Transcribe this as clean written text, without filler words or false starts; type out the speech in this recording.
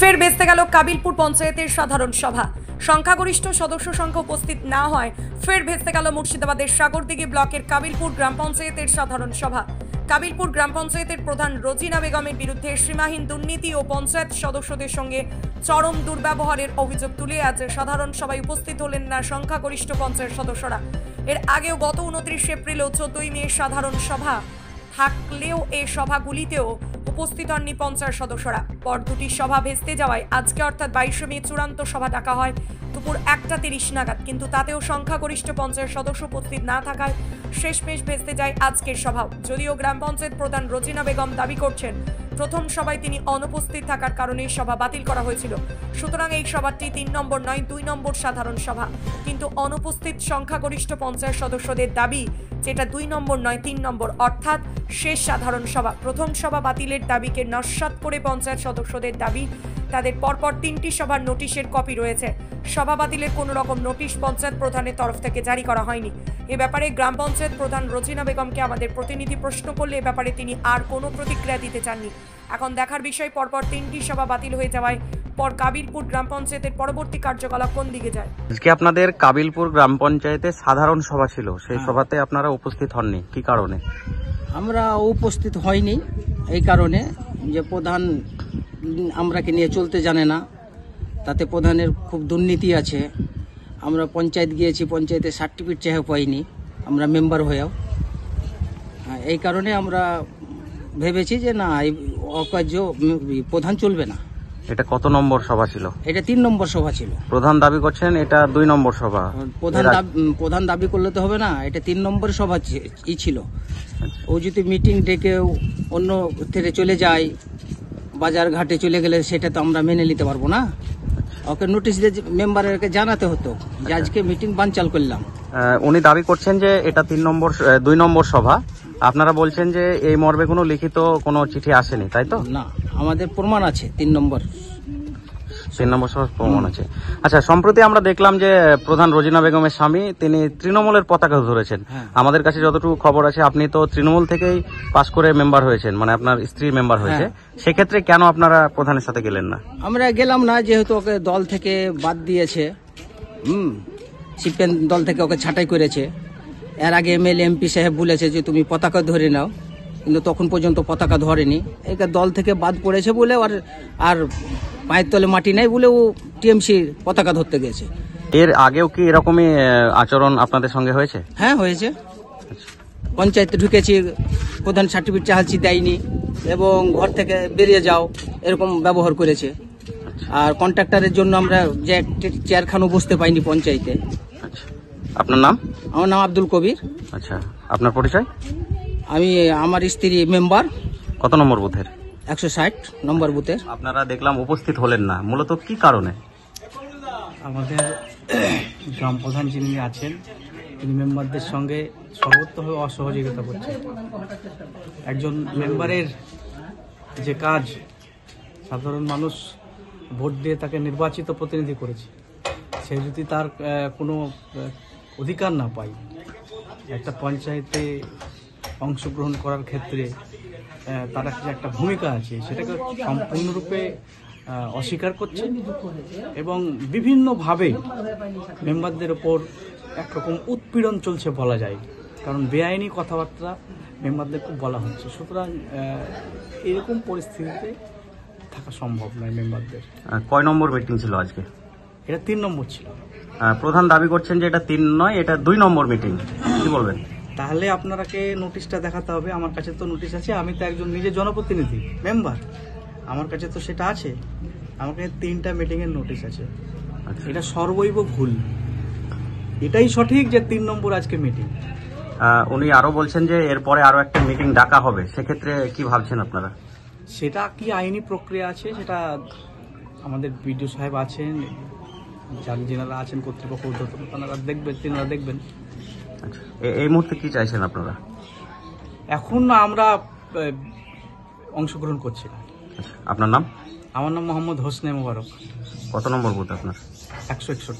ফের বেঁচতে গেল কাবিলপুর পঞ্চায়েতের সাধারণ সভা। সংখ্যাগরিষ্ঠ সদস্য সংখ্যা উপস্থিত না হয় ফের ভেস্তে গেল মুর্শিদাবাদের সাগরদিঘি ব্লকের কাবিলপুর গ্রাম পঞ্চায়েতের সাধারণ সভা। কাবিলপুর গ্রাম পঞ্চায়েতের প্রধান রোজিনা বেগমের বিরুদ্ধে সীমাহীন দুর্নীতি ও পঞ্চায়েত সদস্যদের সঙ্গে চরম দুর্ব্যবহারের অভিযোগ তুলে আজ সাধারণ সভায় উপস্থিত হলেন না সংখ্যাগরিষ্ঠ পঞ্চায়েত সদস্যরা। এর আগেও গত 29 এপ্রিল ও 14 মে সাধারণ সভা থাকলেও এই সভাগুলিতেও উপস্থিত হননি পঞ্চায়েত সদস্যরা। পর দুটি সভা ভেস্তে যাওয়ায় আজকে অর্থাৎ 22 মে চূড়ান্ত সভা ডাকা হয় দুপুর 1:30 নাগাদ, কিন্তু তাতেও সংখ্যাগরিষ্ঠ পঞ্চায়েত সদস্য উপস্থিত না থাকায় শেষমেশ ভেস্তে যায় আজকের সভাও। যদিও গ্রাম পঞ্চায়েত প্রধান রোজিনা বেগম দাবি করছেন প্রথম সভায় তিনি অনুপস্থিত থাকার কারণে সভা বাতিল করা হয়েছিল, সুতরাং এই সভাটি 3 নম্বর নয় 2 নম্বর সাধারণ সভা। কিন্তু অনুপস্থিত সংখ্যাগরিষ্ঠ পঞ্চায়েত সদস্যদের দাবি যেটা 2 নম্বর নয় 3 নম্বর অর্থাৎ শেষ সাধারণ সভা। প্রথম সভা বাতিলের দাবিকে নস্যাৎ করে পঞ্চায়েত সদস্যদের দাবি তাদের পরপর 3টি সভার নোটিশের কপি রয়েছে। সভা বাতিলের কোনো রকম নোটিশ পঞ্চায়েত প্রধানের তরফ থেকে জারি করা হয়নি। এ ব্যাপারে গ্রাম পঞ্চায়েত প্রধান রোজিনা বেগমকে আমাদের প্রতিনিধি প্রশ্ন করলে এ ব্যাপারে তিনি আর কোনো প্রতিক্রিয়া দিতে চাননি। এখন দেখার বিষয় পরপর 3টি সভা বাতিল হয়ে যাওয়ায় পর কাবিলপুর গ্রাম পঞ্চায়েতের পরবর্তী কার্যকলাপ কোন দিকে যায়। আজকে আপনাদের কাবিলপুর গ্রাম পঞ্চায়েতে সাধারণ সভা ছিল, সেই সভাতে আপনারা উপস্থিত হননি, কি কারণে? আমরা উপস্থিত হয়নি এই কারণে যে প্রধান আমরাকে নিয়ে চলতে জানে না, তাতে প্রধানের খুব দুর্নীতি আছে। আমরা পঞ্চায়েত গিয়েছি, পঞ্চায়েতে সার্টিফিকেট চেয়ে পাইনি আমরা মেম্বার হয়েও। এই কারণে আমরা ভেবেছি যে না, এই অকার্য প্রধান চলবে না। এটা কত নম্বর সভা ছিল? এটা 3 নম্বর সভা ছিল। প্রধান দাবি করছেন এটা 2 নম্বর সভা। প্রধান দাবি করলে তো হবে না, এটা 3 নম্বর সভা ছিল। ও যদি মিটিং ডেকে অন্য থেকে চলে যায়, বাজার ঘাটে চলে গেলে সেটা তো আমরা মেনে নিতে পারবো না। ওকে নোটিশ দিয়ে মেম্বারকে জানাতে হতো যে আজকে মিটিং বানচাল করলাম। উনি দাবি করছেন যে এটা 2 নম্বর সভা। আপনারা বলছেন যে এই মর্মে কোনো লিখিত কোনো চিঠি আসেনি, তাই তো? না, আমাদের প্রমাণ আছে 3 নম্বর সভার প্রমাণ আছে। আচ্ছা, সম্প্রতি আমরা দেখলাম যে প্রধান রোজিনা বেগমের স্বামী তিনি তৃণমূলের পতাকা ধরেছেন। আমাদের কাছে যতটুকু খবর আছে আপনি তো তৃণমূল থেকেই পাস করে মেম্বার হয়েছেন, মানে আপনার স্ত্রী মেম্বার হয়েছে। সেক্ষেত্রে কেন আপনারা প্রধানের সাথে গেলেন না? আমরা গেলাম না যেহেতু ওকে দল থেকে বাদ দিয়েছে। সিপিএম দল থেকে ওকে ছাঁটাই করেছে। এর আগে এমএলএ এমপি সাহেব বলেছে যে তুমি পতাকা ধরে নাও, কিন্তু তখন পর্যন্ত পতাকা ধরেনি। একে দল থেকে বাদ পড়েছে বলে আর পায়ের তলে মাটি নাই বলে ও টিএমসি পতাকা ধরতে গেছে। এর আগেও কি এরকমই আচরণ আপনাদের সঙ্গে হয়েছে? হ্যাঁ, হয়েছে। পঞ্চায়েতে ঢুকেছি, প্রধান সার্টিফিকেট চাহাচ্ছি দেয়নি এবং ঘর থেকে বেরিয়ে যাও এরকম ব্যবহার করেছে। আর কন্ট্রাক্টরের জন্য আমরা যে চেয়ারখানও বসতে পাইনি পঞ্চায়েতে। আপনার নাম? আমার নাম আব্দুল কবির। আচ্ছা, আপনার পরিচয়? আমার স্ত্রী মেম্বার। কত নম্বর বুথের? 160 নম্বর বুথের। আপনারা দেখলাম উপস্থিত হলেন না, মূলত কি কারণে? আমাদের গ্রাম প্রধান যিনি আছেন তিনি মেম্বারদের সঙ্গে সর্বত্রভাবে অসহযোগিতা করছেন। একজন মেম্বারের যে কাজ, সাধারণ মানুষ ভোট দিয়ে তাকে নির্বাচিত প্রতিনিধি করেছে, সে যদি তার কোনো অধিকার না পায় একটা পঞ্চায়েতে অংশগ্রহণ করার ক্ষেত্রে, তার একটা ভূমিকা আছে, সেটাকে সম্পূর্ণরূপে অস্বীকার করছে এবং বিভিন্নভাবে মেম্বারদের ওপর একরকম উৎপীড়ন চলছে বলা যায়। কারণ বেআইনি কথাবার্তা মেম্বারদের খুব বলা হচ্ছে। সুতরাং এরকম পরিস্থিতিতে থাকা সম্ভব নয় মেম্বারদের। কয় নম্বর মিটিং ছিল আজকে? এটা 3 নম্বর ছিল। প্রধান দাবি করছেন যে এটা 3 নয়, এটা 2 নম্বর মিটিং, কি বলবেন? তাহলে আপনারাকে নোটিশটা দেখাতে হবে। আমার কাছে তো নোটিশ আছে, আমি তো একজন নিজে জনপ্রতিনিধি মেম্বার, আমার কাছে তো সেটা আছে। আমার কাছে 3টা মিটিংয়ের নোটিশ আছে। এটা সর্বৈব ভুল। এটাই সঠিক যে 3 নম্বর আজকে মিটিং। উনি আরো বলছেন যে এরপরে আরো একটা মিটিং ডাকা হবে, সেক্ষেত্রে কি ভাবছেন আপনারা? সেটা কি আইনি প্রক্রিয়া আছে, সেটা আমাদের বিডিও সাহেব আছেন, যেনারা আছেন কর্তৃপক্ষ তারা দেখবেন। আচ্ছা, এই মুহূর্তে কি চাইছেন আপনারা? এখন আমরা অংশগ্রহণ করছি না। আপনার নাম? আমার নাম মোহাম্মদ হোসনে মোবারক। কত নম্বর বুথ আপনার? 161।